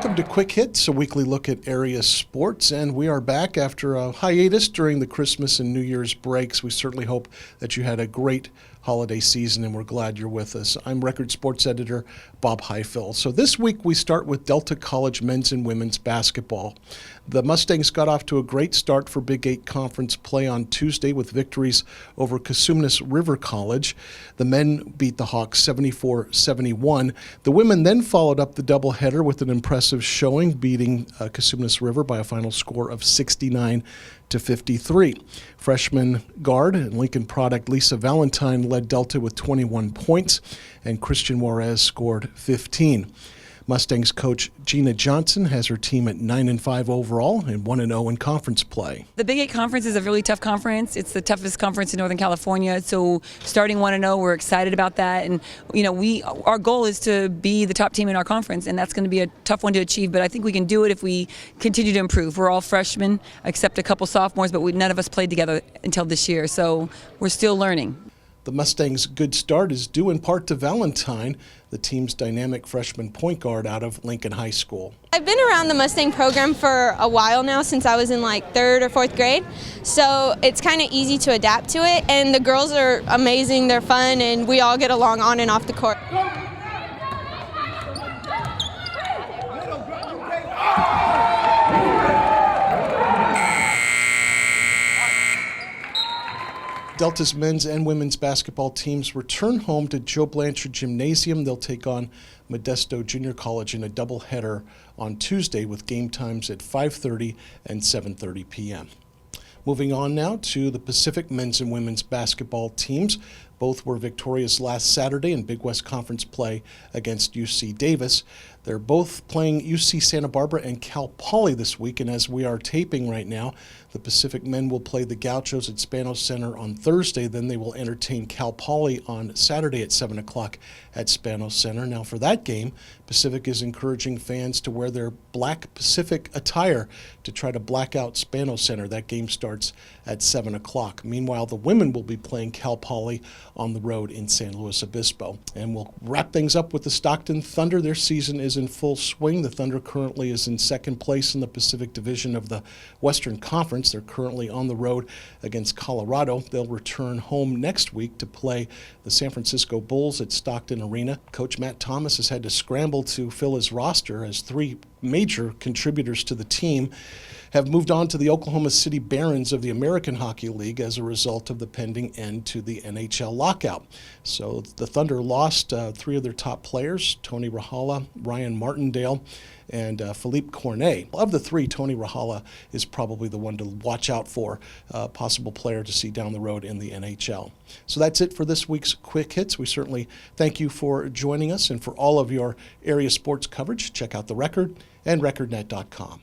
Welcome to Quick Hits, a weekly look at area sports, and we are back after a hiatus during the Christmas and New Year's breaks. We certainly hope that you had a great holiday season, and we're glad you're with us. I'm Record Sports Editor Bob Highfill. So this week we start with Delta College men's and women's basketball. The Mustangs got off to a great start for Big 8 conference play on Tuesday with victories over Cosumnes River College. The men beat the Hawks 74-71. The women then followed up the doubleheader with an impressive showing, beating Cosumnes River by a final score of 69-53. Freshman guard and Lincoln product Lisa Valentine led Delta with 21 points, and Christian Juarez scored 15. Mustangs coach Gina Johnson has her team at 9-5 overall and 1-0 in conference play. The Big 8 conference is a really tough conference. It's the toughest conference in Northern California. So starting 1-0, we're excited about that. And our goal is to be the top team in our conference, and that's going to be a tough one to achieve. But I think we can do it if we continue to improve. We're all freshmen, except a couple sophomores, but none of us played together until this year. So we're still learning. The Mustangs' good start is due in part to Valentine, the team's dynamic freshman point guard out of Lincoln High School. I've been around the Mustang program for a while now, since I was in like 3rd or 4th grade, so it's kind of easy to adapt to it, and the girls are amazing, they're fun, and we all get along on and off the court. Delta's men's and women's basketball teams return home to Joe Blanchard Gymnasium. They'll take on Modesto Junior College in a doubleheader on Tuesday with game times at 5:30 and 7:30 p.m. Moving on now to the Pacific men's and women's basketball teams. Both were victorious last Saturday in Big West Conference play against UC Davis. They're both playing UC Santa Barbara and Cal Poly this week, and as we are taping right now, the Pacific men will play the Gauchos at Spanos Center on Thursday. Then they will entertain Cal Poly on Saturday at 7 o'clock at Spanos Center. Now for that game, Pacific is encouraging fans to wear their black Pacific attire to try to black out Spanos Center. That game starts at 7 o'clock. Meanwhile, the women will be playing Cal Poly on the road in San Luis Obispo. And we'll wrap things up with the Stockton Thunder. Their season is in full swing. The Thunder currently is in 2nd place in the Pacific Division of the Western Conference. They're currently on the road against Colorado. They'll return home next week to play the San Francisco Bulls at Stockton Arena. Coach Matt Thomas has had to scramble to fill his roster as 3 major contributors to the team have moved on to the Oklahoma City Barons of the American Hockey League as a result of the pending end to the NHL lockout. So the Thunder lost 3 of their top players, Tony Rahala, Ryan Martindale, and Philippe Cornet. Of the 3, Tony Rahala is probably the one to watch out for, possible player to see down the road in the NHL. So that's it for this week's Quick Hits. We certainly thank you for joining us, and for all of your area sports coverage, check out The Record and recordnet.com.